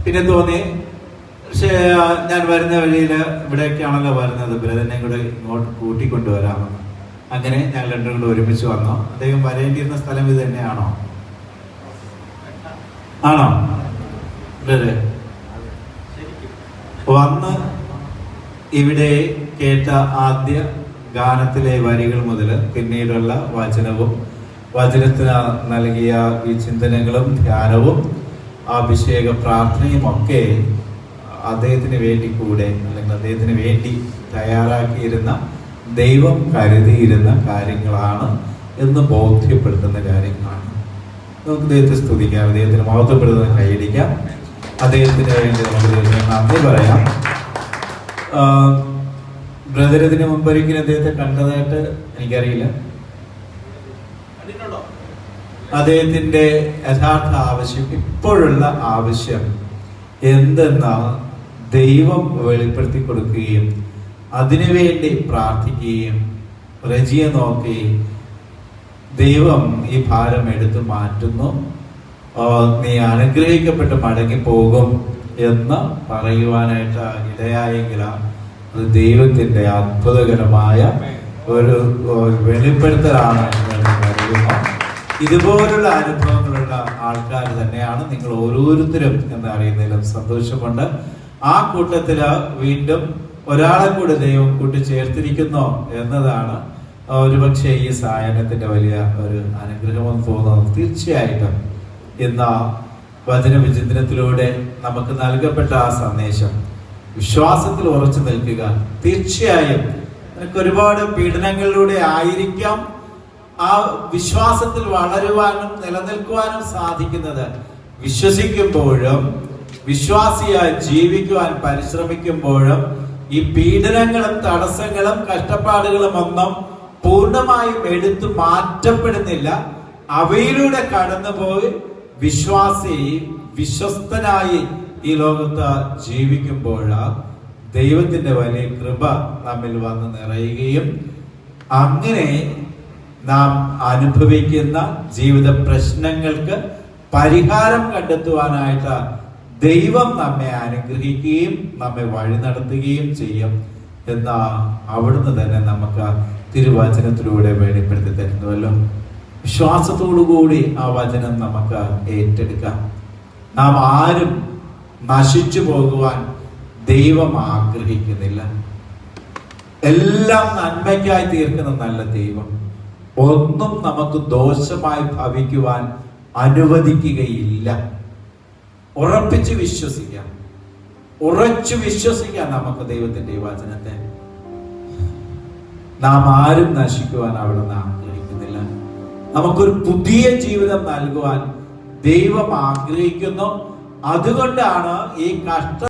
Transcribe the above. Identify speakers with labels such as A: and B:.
A: പിന്നെ തോന്നി, പക്ഷേ ഞാൻ വരുന്ന വഴിയിൽ ഇവിടേക്കാണല്ലോ വരുന്നത്, ബ്രദറിനെ കൂടെ ഇങ്ങോട്ട് കൂട്ടിക്കൊണ്ടുവരാമെന്ന്. അങ്ങനെ ഞങ്ങൾ രണ്ടും കൂടെ ഒരുമിച്ച് വന്നു. അദ്ദേഹം വരേണ്ടിയിരുന്ന സ്ഥലം ഇത് തന്നെയാണോ? ആണോ ബ്രദറെ? വന്ന് ഇവിടെ കേട്ട ആദ്യ ഗാനത്തിലെ വരികൾ മുതൽ പിന്നീടുള്ള വചനത്തിന് നൽകിയ ഈ ചിന്തനങ്ങളും ധ്യാനവും അഭിഷേക പ്രാർത്ഥനയും ഒക്കെ അദ്ദേഹത്തിന് വേണ്ടി കൂടെ, അല്ലെങ്കിൽ അദ്ദേഹത്തിന് വേണ്ടി തയ്യാറാക്കിയിരുന്ന, ദൈവം കരുതിയിരുന്ന കാര്യങ്ങളാണ് എന്ന് ബോധ്യപ്പെടുത്തുന്ന കാര്യങ്ങളാണ്. നമുക്ക് ദൈവത്തെ സ്തുതിക്കാം, അദ്ദേഹത്തിന് മഹത്വപ്പെടുത്തുന്ന കൈയടിക്കാം. അദ്ദേഹത്തിന് വേണ്ടി നമുക്ക് നന്ദി പറയാം. ബ്രദർ ഇതിന് മുമ്പൊരിക്കലും അദ്ദേഹത്തെ കണ്ടതായിട്ട് എനിക്കറിയില്ല. അദ്ദേഹത്തിന്റെ യഥാർത്ഥ ആവശ്യം, ഇപ്പോഴുള്ള ആവശ്യം എന്തെന്നാ ദൈവം വെളിപ്പെടുത്തി കൊടുക്കുകയും അതിനുവേണ്ടി പ്രാർത്ഥിക്കുകയും റജിയെ നോക്കി ദൈവം ഈ ഭാരം എടുത്തു മാറ്റുന്നു, നീ അനുഗ്രഹിക്കപ്പെട്ട് മടങ്ങി പോകും എന്ന് പറയുവാനായിട്ട് ഇടയായെങ്കിലാണ് അത് ദൈവത്തിന്റെ അത്ഭുതകരമായ ഒരു വെളിപ്പെടുത്തലാണ് എന്ന് കരുതുന്നു. ഇതുപോലുള്ള അനുഭവങ്ങളുള്ള ആൾക്കാർ തന്നെയാണ് നിങ്ങൾ ഓരോരുത്തരും എന്ന് അറിയുന്നതിലും സന്തോഷമുണ്ട്. ആ കൂട്ടത്തില് വീണ്ടും ഒരാളെ കൂടി ദൈവം കൂട്ടിച്ചേർത്തിരിക്കുന്നു എന്നതാണ് ഒരുപക്ഷെ ഈ സായനത്തിന്റെ വലിയ ഒരു അനുഗ്രഹമെന്ന് തോന്നുന്നത്. തീർച്ചയായിട്ടും ഇന്ന് വചനവിചിന്തനത്തിലൂടെ നമുക്ക് നൽകപ്പെട്ട ആ സന്ദേശം, വിശ്വാസത്തിൽ ഉറച്ചു നിൽക്കുക. തീർച്ചയായും നിനക്ക് ഒരുപാട് പീഡനങ്ങളിലൂടെ ആയിരിക്കാം ആ വിശ്വാസത്തിൽ വളരുവാനും നിലനിൽക്കുവാനും സാധിക്കുന്നത്. വിശ്വസിക്കുമ്പോഴും വിശ്വാസിയായി ജീവിക്കുവാൻ പരിശ്രമിക്കുമ്പോഴും ഈ പീഡനങ്ങളും തടസ്സങ്ങളും കഷ്ടപ്പാടുകളും ഒന്നും പൂർണ്ണമായും എടുത്തു മാറ്റപ്പെടുന്നില്ല. അവയിലൂടെ കടന്നുപോയി വിശ്വാസി വിശ്വസ്തനായി ഈ ലോകത്ത് ജീവിക്കുമ്പോൾ ദൈവത്തിന്റെ വലിയ കൃപ നമ്മിൽ വന്ന് നിറയുകയും അങ്ങനെ നാം അനുഭവിക്കുന്ന ജീവിത പ്രശ്നങ്ങൾക്ക് പരിഹാരം കണ്ടെത്തുവാനായിട്ട് ദൈവം നമ്മെ അനുഗ്രഹിക്കുകയും നമ്മെ വഴി നടത്തുകയും ചെയ്യും എന്ന അവിടുന്ന് തന്നെ നമുക്ക് തിരുവചനത്തിലൂടെ വെളിപ്പെടുത്തി തരുന്നുവല്ലോ. വിശ്വാസത്തോടുകൂടി ആ വചനം നമുക്ക് ഏറ്റെടുക്കാം. നാം ആരും നശിച്ചു പോകുവാൻ ദൈവം ആഗ്രഹിക്കുന്നില്ല. എല്ലാം നന്മയ്ക്കായി തീർക്കുന്ന നല്ല ദൈവം ഒന്നും നമുക്ക് ദോഷമായി ഭവിക്കുവാൻ അനുവദിക്കുകയില്ല. ഉറപ്പിച്ച് വിശ്വസിക്കാം, ഉറച്ചു വിശ്വസിക്കാം നമുക്ക് ദൈവത്തിന്റെ ഈ വചനത്തെ. നാം ആരും നശിക്കുവാൻ അവിടുന്ന് ആഗ്രഹിക്കുന്നില്ല. നമുക്കൊരു പുതിയ ജീവിതം നൽകുവാൻ ദൈവം ആഗ്രഹിക്കുന്നു. അതുകൊണ്ടാണ് ഈ കഷ്ട